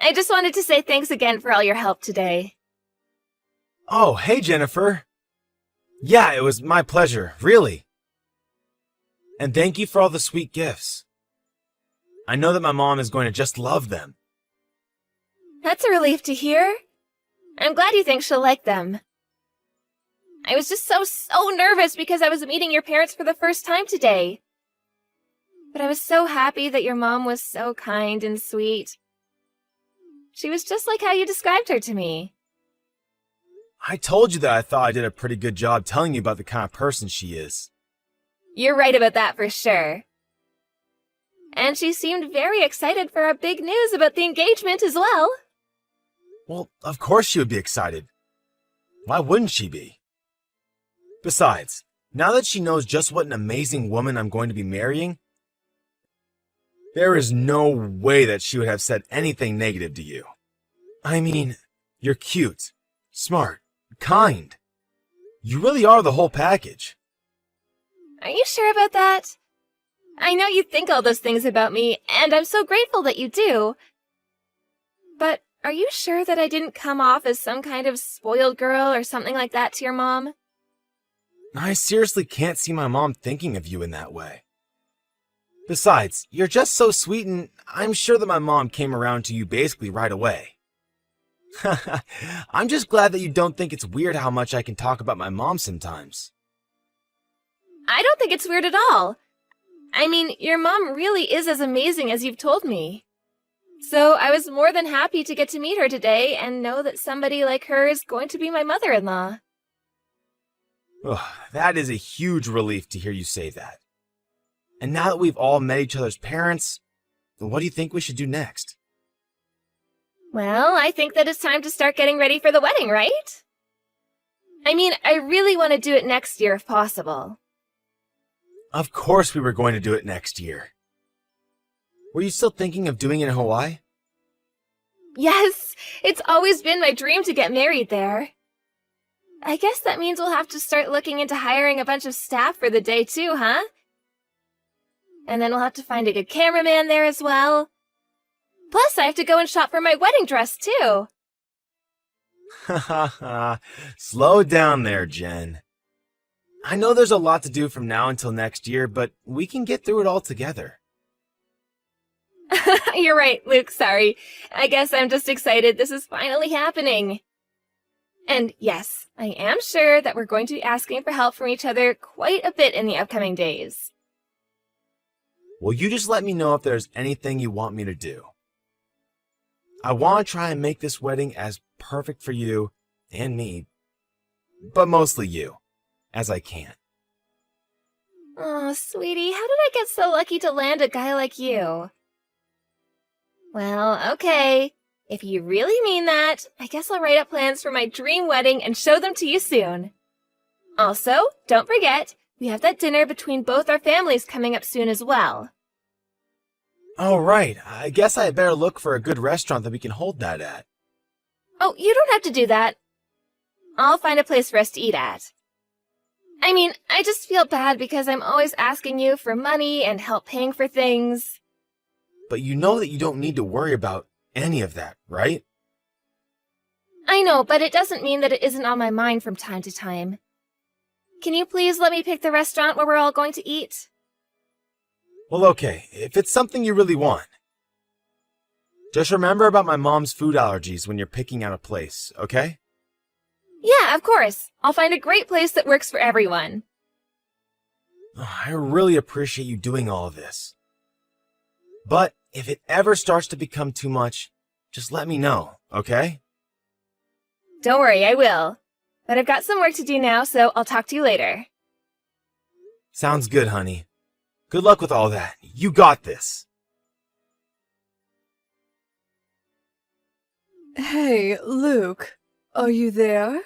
I just wanted to say thanks again for all your help today. Oh, hey, Jennifer. Yeah, it was my pleasure, really. And thank you for all the sweet gifts. I know that my mom is going to just love them. That's a relief to hear. I'm glad you think she'll like them. I was just so nervous because I was meeting your parents for the first time today. But I was so happy that your mom was so kind and sweet. She was just like how you described her to me. I told you that I thought I did a pretty good job telling you about the kind of person she is. You're right about that for sure. And she seemed very excited for our big news about the engagement as well. Well, of course she would be excited. Why wouldn't she be? Besides, now that she knows just what an amazing woman I'm going to be marrying, there is no way that she would have said anything negative to you. I mean, you're cute, smart, kind. You really are the whole package. Are you sure about that? I know you think all those things about me, and I'm so grateful that you do. But are you sure that I didn't come off as some kind of spoiled girl or something like that to your mom? I seriously can't see my mom thinking of you in that way. Besides, you're just so sweet, and I'm sure that my mom came around to you basically right away. I'm just glad that you don't think it's weird how much I can talk about my mom sometimes. I don't think it's weird at all. I mean, your mom really is as amazing as you've told me. So I was more than happy to get to meet her today and know that somebody like her is going to be my mother-in-law. Oh, that is a huge relief to hear you say that. And now that we've all met each other's parents, what do you think we should do next? Well, I think that it's time to start getting ready for the wedding, right? I mean, I really want to do it next year if possible. Of course we were going to do it next year. Were you still thinking of doing it in Hawaii? Yes, it's always been my dream to get married there. I guess that means we'll have to start looking into hiring a bunch of staff for the day too, huh? And then we'll have to find a good cameraman there as well. Plus, I have to go and shop for my wedding dress too. Ha ha ha. Slow down there, Jen. I know there's a lot to do from now until next year, but we can get through it all together. You're right, Luke, sorry. I guess I'm just excited this is finally happening. And yes, I am sure that we're going to be asking for help from each other quite a bit in the upcoming days. Well, you just let me know if there's anything you want me to do. I want to try and make this wedding as perfect for you and me, but mostly you, as I can. Oh, sweetie, how did I get so lucky to land a guy like you? Well, okay. If you really mean that, I guess I'll write up plans for my dream wedding and show them to you soon. Also, don't forget, we have that dinner between both our families coming up soon as well. Oh, right. I guess I had better look for a good restaurant that we can hold that at. Oh, you don't have to do that. I'll find a place for us to eat at. I mean, I just feel bad because I'm always asking you for money and help paying for things. But you know that you don't need to worry about any of that, right? I know, but it doesn't mean that it isn't on my mind from time to time. Can you please let me pick the restaurant where we're all going to eat? Well, okay, if it's something you really want. Just remember about my mom's food allergies when you're picking out a place, okay? Yeah, of course. I'll find a great place that works for everyone. Oh, I really appreciate you doing all of this. But if it ever starts to become too much, just let me know, okay? Don't worry, I will. But I've got some work to do now, so I'll talk to you later. Sounds good, honey. Good luck with all that. You got this. Hey, Luke, are you there?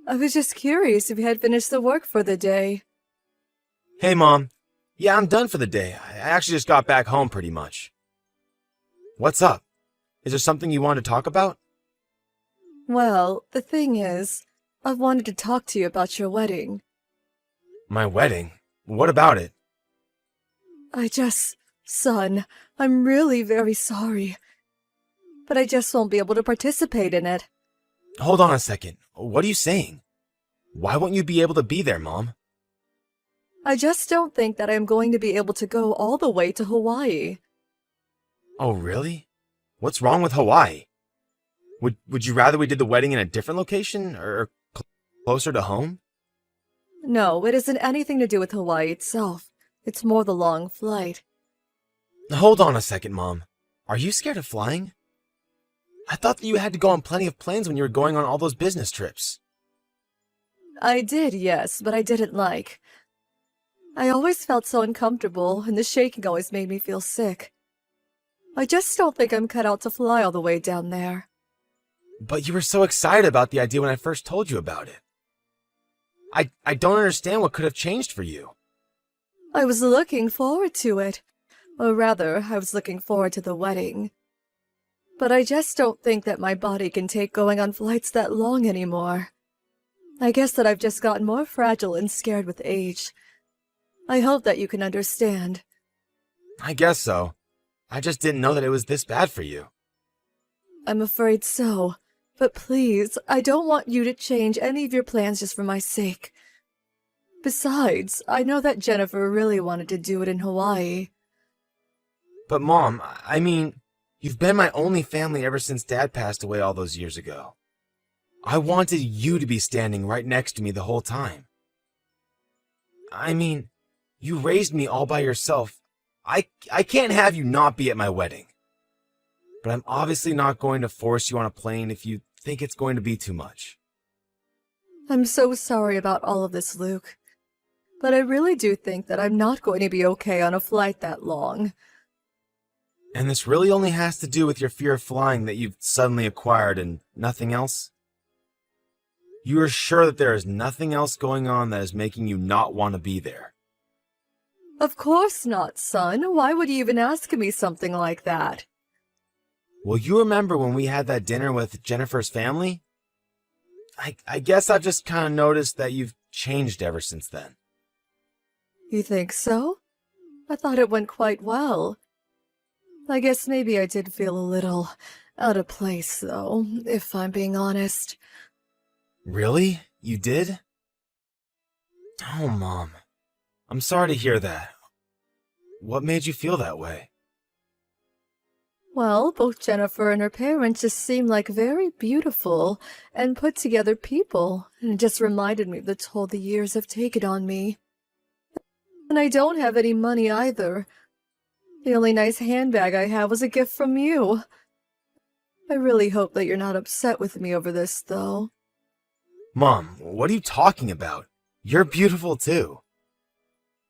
I was just curious if you had finished the work for the day. Hey, Mom. Yeah, I'm done for the day. I actually just got back home pretty much. What's up? Is there something you want to talk about? Well, the thing is, I've wanted to talk to you about your wedding. My wedding? What about it? Son, I'm really very sorry. but I just won't be able to participate in it. Hold on a second. What are you saying? Why won't you be able to be there, Mom? I just don't think that I'm going to be able to go all the way to Hawaii. Oh, really? What's wrong with Hawaii? Would you rather we did the wedding in a different location or closer to home? No, it isn't anything to do with Hawaii itself. It's more the long flight. Hold on a second, Mom. Are you scared of flying? I thought that you had to go on plenty of planes when you were going on all those business trips. I did, yes, but I didn't like. I always felt so uncomfortable, and the shaking always made me feel sick. I just don't think I'm cut out to fly all the way down there. But you were so excited about the idea when I first told you about it. I don't understand what could have changed for you. I was looking forward to it. Or rather, I was looking forward to the wedding. But I just don't think that my body can take going on flights that long anymore. I guess that I've just gotten more fragile and scared with age. I hope that you can understand. I guess so. I just didn't know that it was this bad for you. I'm afraid so. But please, I don't want you to change any of your plans just for my sake. Besides, I know that Jennifer really wanted to do it in Hawaii. But Mom, I mean, you've been my only family ever since Dad passed away all those years ago. I wanted you to be standing right next to me the whole time. I mean, you raised me all by yourself. I can't have you not be at my wedding. But I'm obviously not going to force you on a plane if you think it's going to be too much. I'm so sorry about all of this, Luke. But I really do think that I'm not going to be okay on a flight that long. And this really only has to do with your fear of flying that you've suddenly acquired and nothing else? You are sure that there is nothing else going on that is making you not want to be there? Of course not, son. Why would you even ask me something like that? Well, you remember when we had that dinner with Jennifer's family? I guess I've just kind of noticed that you've changed ever since then. You think so? I thought it went quite well. I guess maybe I did feel a little out of place, though, if I'm being honest. Really? You did? Oh, Mom. I'm sorry to hear that. What made you feel that way? Well, both Jennifer and her parents just seem like very beautiful and put-together people, and it just reminded me of the toll the years have taken on me. And I don't have any money either. The only nice handbag I have was a gift from you. I really hope that you're not upset with me over this, though. Mom, what are you talking about? You're beautiful too.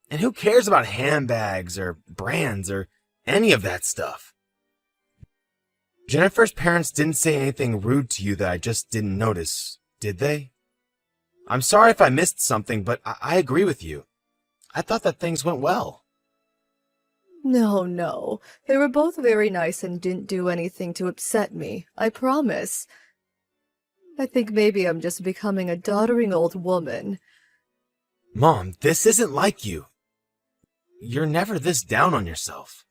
And who cares about handbags or brands or any of that stuff? Jennifer's parents didn't say anything rude to you that I just didn't notice, did they? I'm sorry if I missed something, but I agree with you. I thought that things went well. No. They were both very nice and didn't do anything to upset me, I promise. I think maybe I'm just becoming a doddering old woman. Mom, this isn't like you. You're never this down on yourself.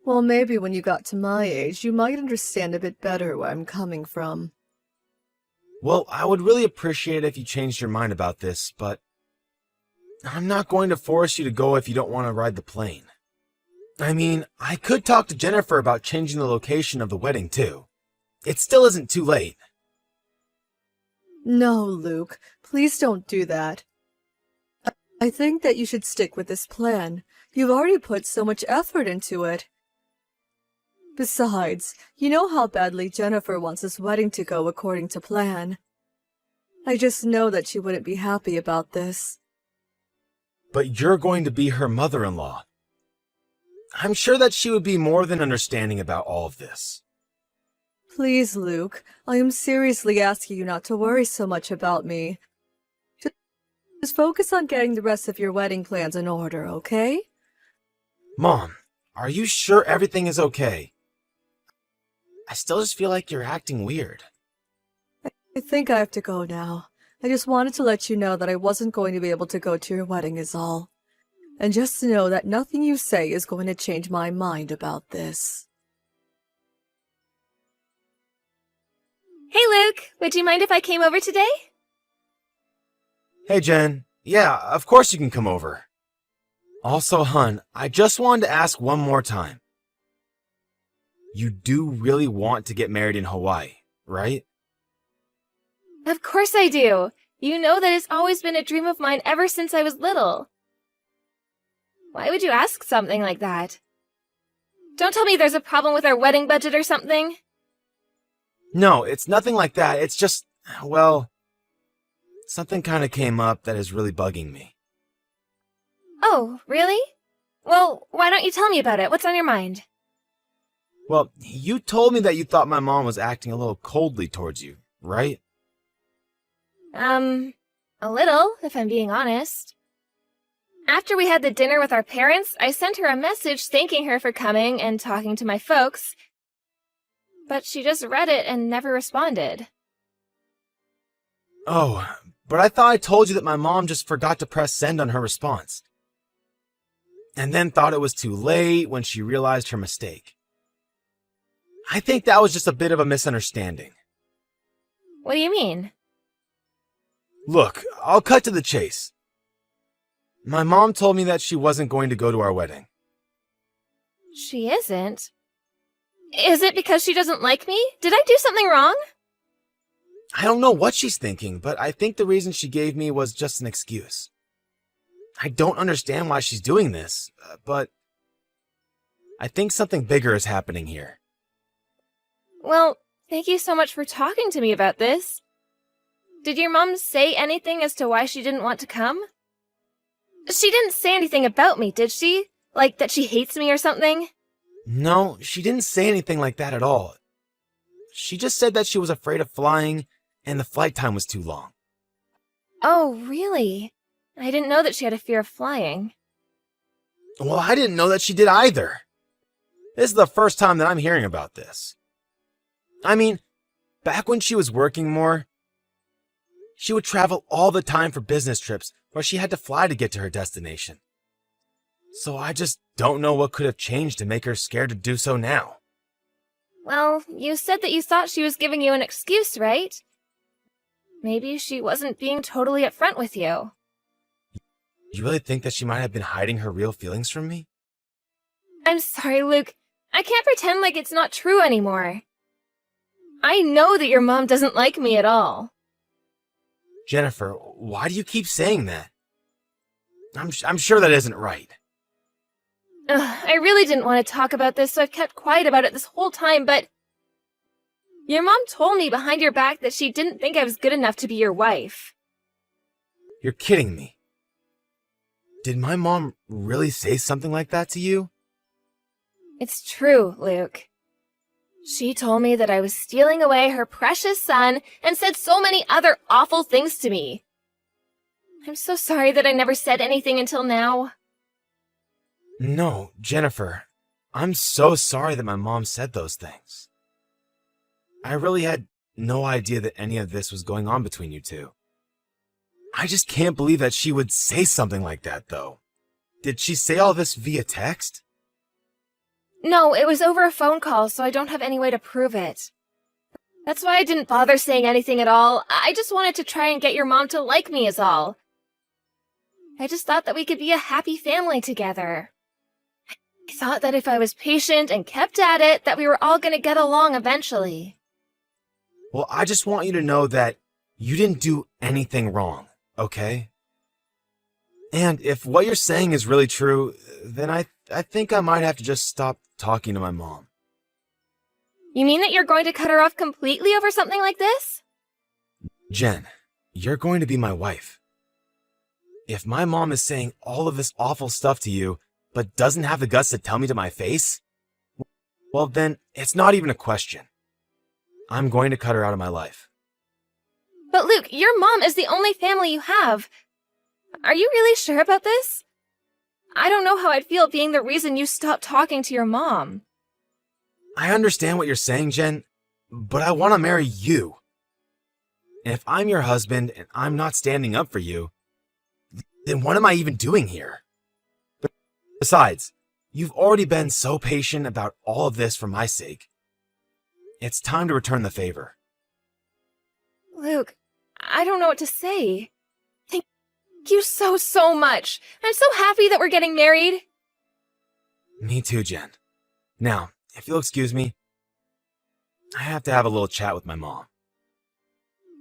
Well, maybe when you got to my age, you might understand a bit better where I'm coming from. Well, I would really appreciate it if you changed your mind about this, but I'm not going to force you to go if you don't want to ride the plane. I mean, I could talk to Jennifer about changing the location of the wedding, too. It still isn't too late. No, Luke, please don't do that. I think that you should stick with this plan. You've already put so much effort into it. Besides, you know how badly Jennifer wants this wedding to go according to plan. I just know that she wouldn't be happy about this. But you're going to be her mother-in-law. I'm sure that she would be more than understanding about all of this. Please, Luke, I am seriously asking you not to worry so much about me. Just focus on getting the rest of your wedding plans in order, okay? Mom, are you sure everything is okay? I still just feel like you're acting weird. I think I have to go now. I just wanted to let you know that I wasn't going to be able to go to your wedding is all. And just to know that nothing you say is going to change my mind about this. Hey, Luke. Would you mind if I came over today? Hey, Jen. Yeah, of course you can come over. Also, hun, I just wanted to ask one more time. You do really want to get married in Hawaii, right? Of course I do. You know that it's always been a dream of mine ever since I was little. Why would you ask something like that? Don't tell me there's a problem with our wedding budget or something. No, it's nothing like that. It's just, well, something kind of came up that is really bugging me. Oh, really? Well, why don't you tell me about it? What's on your mind? Well, you told me that you thought my mom was acting a little coldly towards you, right? A little, if I'm being honest. After we had the dinner with our parents, I sent her a message thanking her for coming and talking to my folks, but she just read it and never responded. Oh, but I thought I told you that my mom just forgot to press send on her response. And then thought it was too late when she realized her mistake. I think that was just a bit of a misunderstanding. What do you mean? Look, I'll cut to the chase. My mom told me that she wasn't going to go to our wedding. She isn't? Is it because she doesn't like me? Did I do something wrong? I don't know what she's thinking, but I think the reason she gave me was just an excuse. I don't understand why she's doing this, but I think something bigger is happening here. Well, thank you so much for talking to me about this. Did your mom say anything as to why she didn't want to come? She didn't say anything about me, did she? Like that she hates me or something? No, she didn't say anything like that at all. She just said that she was afraid of flying and the flight time was too long. Oh, really? I didn't know that she had a fear of flying. Well, I didn't know that she did either. This is the first time that I'm hearing about this. I mean, back when she was working more, she would travel all the time for business trips where she had to fly to get to her destination. So I just don't know what could have changed to make her scared to do so now. Well, you said that you thought she was giving you an excuse, right? Maybe she wasn't being totally upfront with you. You really think that she might have been hiding her real feelings from me? I'm sorry, Luke. I can't pretend like it's not true anymore. I know that your mom doesn't like me at all. Jennifer, why do you keep saying that? I'm sure that isn't right. I really didn't want to talk about this, so I've kept quiet about it this whole time, but your mom told me behind your back that she didn't think I was good enough to be your wife. You're kidding me. Did my mom really say something like that to you? It's true, Luke. She told me that I was stealing away her precious son and said so many other awful things to me. I'm so sorry that I never said anything until now. No, Jennifer, I'm so sorry that my mom said those things. I really had no idea that any of this was going on between you two. I just can't believe that she would say something like that, though. Did she say all this via text? No, it was over a phone call, so I don't have any way to prove it. That's why I didn't bother saying anything at all. I just wanted to try and get your mom to like me is all. I just thought that we could be a happy family together. I thought that if I was patient and kept at it, that we were all going to get along eventually. Well, I just want you to know that you didn't do anything wrong, okay? And if what you're saying is really true, then I think I might have to just stop talking to my mom. You mean that you're going to cut her off completely over something like this? Jen, you're going to be my wife. If my mom is saying all of this awful stuff to you, but doesn't have the guts to tell me to my face, well then, it's not even a question. I'm going to cut her out of my life. But Luke, your mom is the only family you have. Are you really sure about this? I don't know how I'd feel being the reason you stopped talking to your mom. I understand what you're saying, Jen, but I want to marry you. And if I'm your husband and I'm not standing up for you, then what am I even doing here? Besides, you've already been so patient about all of this for my sake. It's time to return the favor. Luke, I don't know what to say. Thank you so, so much. I'm so happy that we're getting married. Me too, Jen. Now, if you'll excuse me, I have to have a little chat with my mom.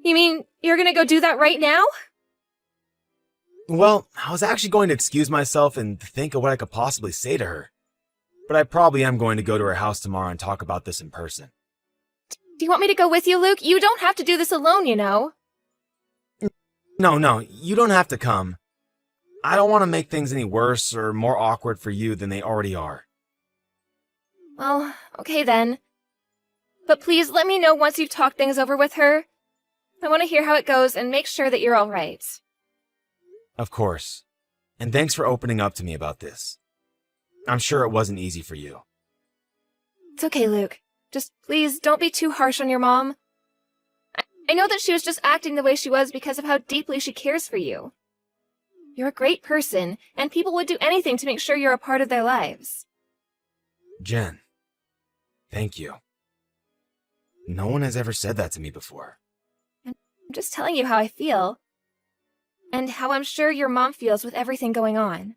You mean you're gonna go do that right now? Well, I was actually going to excuse myself and think of what I could possibly say to her. But I probably am going to go to her house tomorrow and talk about this in person. Do you want me to go with you, Luke? You don't have to do this alone, you know. No, you don't have to come. I don't want to make things any worse or more awkward for you than they already are. Well, okay then. But please let me know once you've talked things over with her. I want to hear how it goes and make sure that you're all right. Of course. And thanks for opening up to me about this. I'm sure it wasn't easy for you. It's okay, Luke. Just please don't be too harsh on your mom. I know that she was just acting the way she was because of how deeply she cares for you. You're a great person, and people would do anything to make sure you're a part of their lives. Jen, thank you. No one has ever said that to me before. I'm just telling you how I feel. And how I'm sure your mom feels with everything going on.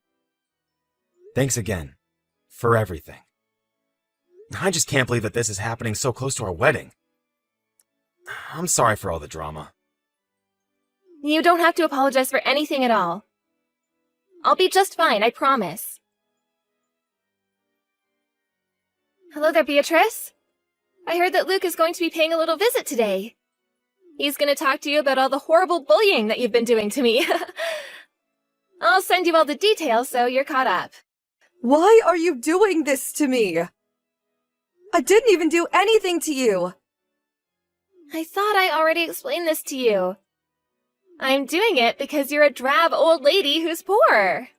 Thanks again. For everything. I just can't believe that this is happening so close to our wedding. I'm sorry for all the drama. You don't have to apologize for anything at all. I'll be just fine, I promise. Hello there, Beatrice. I heard that Luke is going to be paying a little visit today. He's going to talk to you about all the horrible bullying that you've been doing to me. I'll send you all the details so you're caught up. Why are you doing this to me? I didn't even do anything to you. I thought I already explained this to you. I'm doing it because you're a drab old lady who's poor.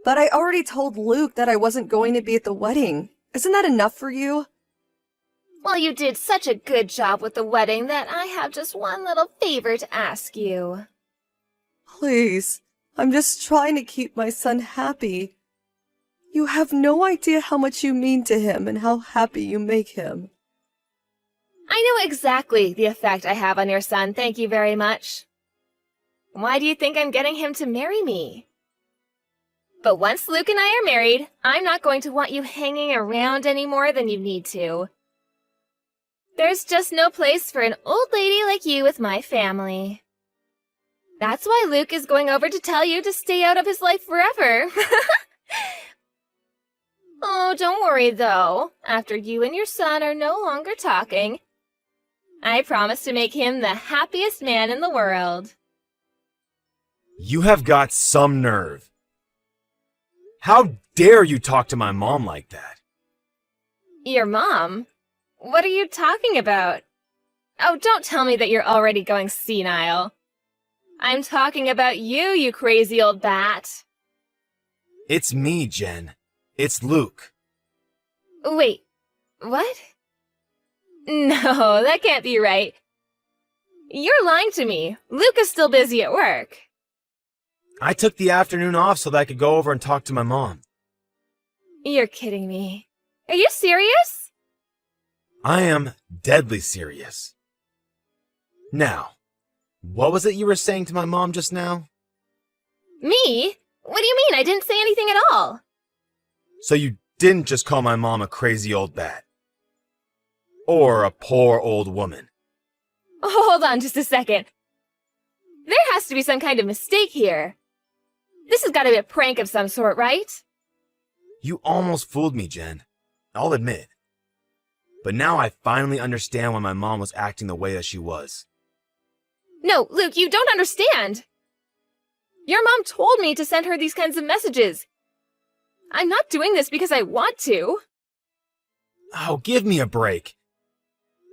But I already told Luke that I wasn't going to be at the wedding. Isn't that enough for you? Well, you did such a good job with the wedding that I have just one little favor to ask you. Please, I'm just trying to keep my son happy. You have no idea how much you mean to him and how happy you make him. I know exactly the effect I have on your son, thank you very much. Why do you think I'm getting him to marry me? But once Luke and I are married, I'm not going to want you hanging around any more than you need to. There's just no place for an old lady like you with my family. That's why Luke is going over to tell you to stay out of his life forever. Oh, don't worry though. After you and your son are no longer talking, I promise to make him the happiest man in the world. You have got some nerve. How dare you talk to my mom like that? Your mom? What are you talking about? Oh, don't tell me that you're already going senile. I'm talking about you, you crazy old bat. It's me, Jen. It's Luke. Wait, what? No, that can't be right. You're lying to me. Luke is still busy at work. I took the afternoon off so that I could go over and talk to my mom. You're kidding me. Are you serious? I am deadly serious. Now, what was it you were saying to my mom just now? Me? What do you mean? I didn't say anything at all. So you didn't just call my mom a crazy old bat. Or a poor old woman. Hold on just a second. There has to be some kind of mistake here. This has got to be a prank of some sort, right? You almost fooled me, Jen. I'll admit. But now I finally understand why my mom was acting the way that she was. No, Luke, you don't understand. Your mom told me to send her these kinds of messages. I'm not doing this because I want to. Oh, give me a break.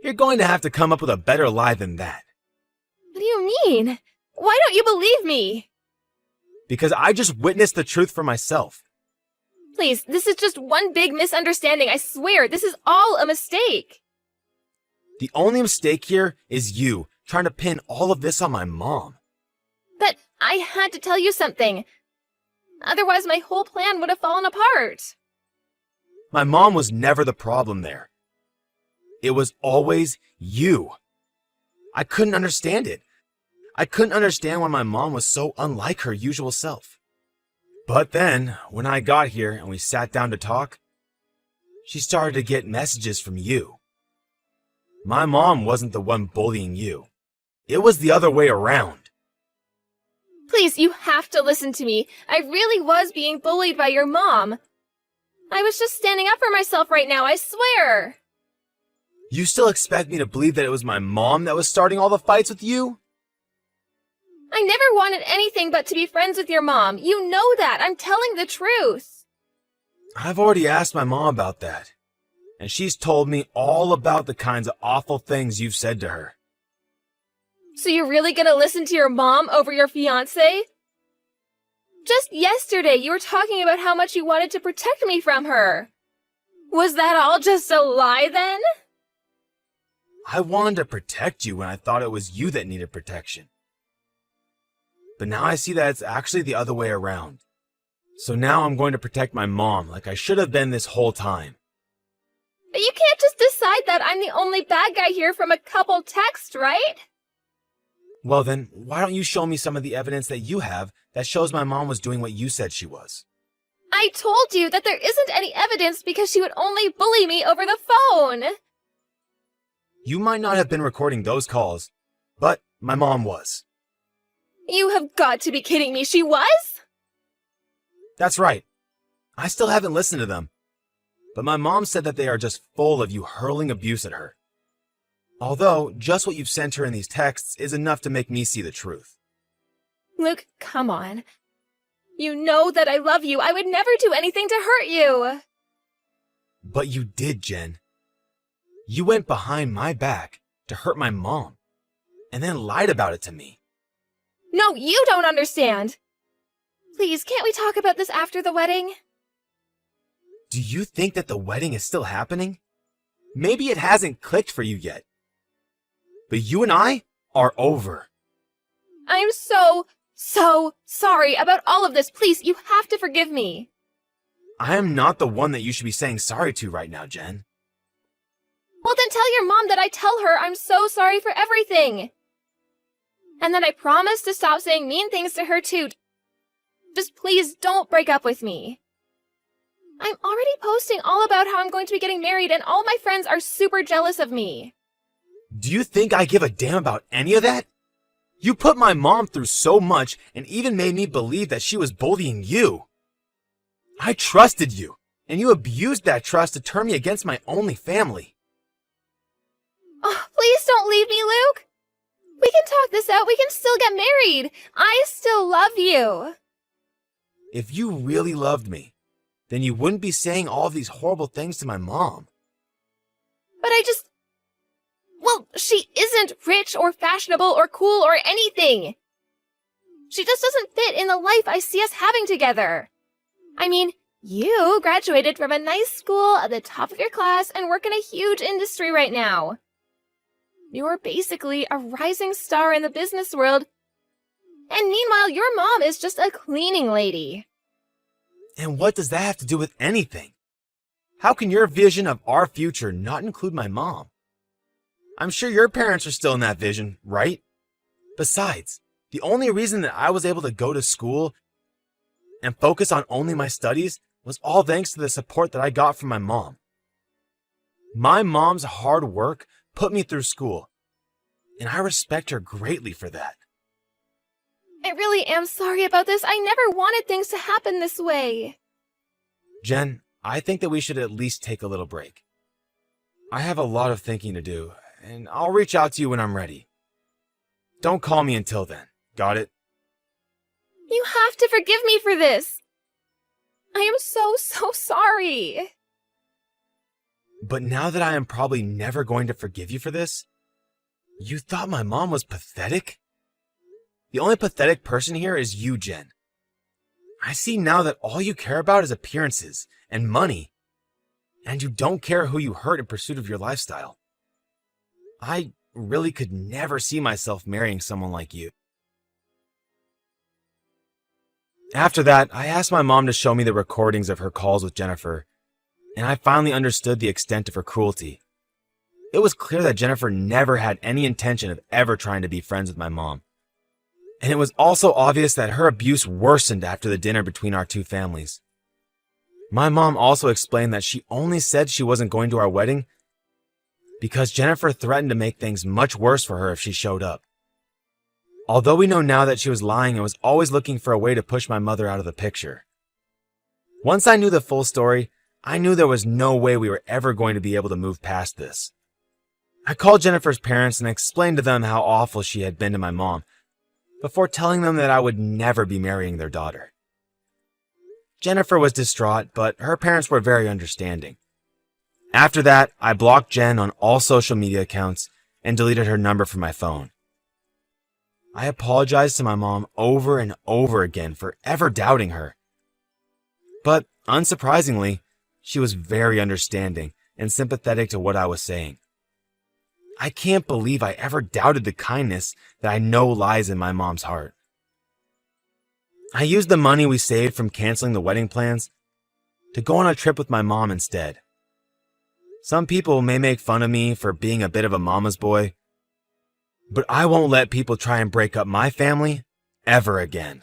You're going to have to come up with a better lie than that. What do you mean? Why don't you believe me? Because I just witnessed the truth for myself. Please, this is just one big misunderstanding. I swear, this is all a mistake. The only mistake here is you trying to pin all of this on my mom. But I had to tell you something. Otherwise, my whole plan would have fallen apart. My mom was never the problem there. It was always you. I couldn't understand it. I couldn't understand why my mom was so unlike her usual self. But then, when I got here and we sat down to talk, she started to get messages from you. My mom wasn't the one bullying you. It was the other way around. Please, you have to listen to me. I really was being bullied by your mom. I was just standing up for myself right now, I swear. You still expect me to believe that it was my mom that was starting all the fights with you? I never wanted anything but to be friends with your mom. You know that. I'm telling the truth. I've already asked my mom about that, and she's told me all about the kinds of awful things you've said to her. So you're really gonna listen to your mom over your fiancé? Just yesterday, you were talking about how much you wanted to protect me from her. Was that all just a lie then? I wanted to protect you when I thought it was you that needed protection. But now I see that it's actually the other way around. So now I'm going to protect my mom like I should have been this whole time. But you can't just decide that I'm the only bad guy here from a couple texts, right? Well then, why don't you show me some of the evidence that you have that shows my mom was doing what you said she was? I told you that there isn't any evidence because she would only bully me over the phone. You might not have been recording those calls, but my mom was. You have got to be kidding me. She was? That's right. I still haven't listened to them. But my mom said that they are just full of you hurling abuse at her. Although, just what you've sent her in these texts is enough to make me see the truth. Luke, come on. You know that I love you. I would never do anything to hurt you. But you did, Jen. You went behind my back to hurt my mom, and then lied about it to me. No, you don't understand. Please, can't we talk about this after the wedding? Do you think that the wedding is still happening? Maybe it hasn't clicked for you yet. But you and I are over. I'm so sorry about all of this. Please, you have to forgive me. I am not the one that you should be saying sorry to right now, Jen. Well, then tell your mom that I tell her I'm so sorry for everything. And that I promise to stop saying mean things to her too. Just please don't break up with me. I'm already posting all about how I'm going to be getting married and all my friends are super jealous of me. Do you think I give a damn about any of that? You put my mom through so much and even made me believe that she was bullying you. I trusted you, and you abused that trust to turn me against my only family. Oh, please don't leave me, Luke. We can talk this out. We can still get married. I still love you. If you really loved me, then you wouldn't be saying all of these horrible things to my mom. But well, she isn't rich or fashionable or cool or anything. She just doesn't fit in the life I see us having together. I mean, you graduated from a nice school at the top of your class and work in a huge industry right now. You're basically a rising star in the business world. And meanwhile, your mom is just a cleaning lady. And what does that have to do with anything? How can your vision of our future not include my mom? I'm sure your parents are still in that vision, right? Besides, the only reason that I was able to go to school and focus on only my studies was all thanks to the support that I got from my mom. My mom's hard work put me through school, and I respect her greatly for that. I really am sorry about this. I never wanted things to happen this way. Jen, I think that we should at least take a little break. I have a lot of thinking to do, and I'll reach out to you when I'm ready. Don't call me until then. Got it? You have to forgive me for this. I am so sorry. But now that I am probably never going to forgive you for this, you thought my mom was pathetic? The only pathetic person here is you, Jen. I see now that all you care about is appearances and money, and you don't care who you hurt in pursuit of your lifestyle. I really could never see myself marrying someone like you. After that, I asked my mom to show me the recordings of her calls with Jennifer, and I finally understood the extent of her cruelty. it was clear that Jennifer never had any intention of ever trying to be friends with my mom. And it was also obvious that her abuse worsened after the dinner between our two families. My mom also explained that she only said she wasn't going to our wedding because Jennifer threatened to make things much worse for her if she showed up. Although we know now that she was lying and was always looking for a way to push my mother out of the picture. Once I knew the full story, I knew there was no way we were ever going to be able to move past this. I called Jennifer's parents and explained to them how awful she had been to my mom, before telling them that I would never be marrying their daughter. Jennifer was distraught, but her parents were very understanding. After that, I blocked Jen on all social media accounts and deleted her number from my phone. I apologized to my mom over and over again for ever doubting her. But, unsurprisingly, she was very understanding and sympathetic to what I was saying. I can't believe I ever doubted the kindness that I know lies in my mom's heart. I used the money we saved from canceling the wedding plans to go on a trip with my mom instead. Some people may make fun of me for being a bit of a mama's boy, but I won't let people try and break up my family ever again.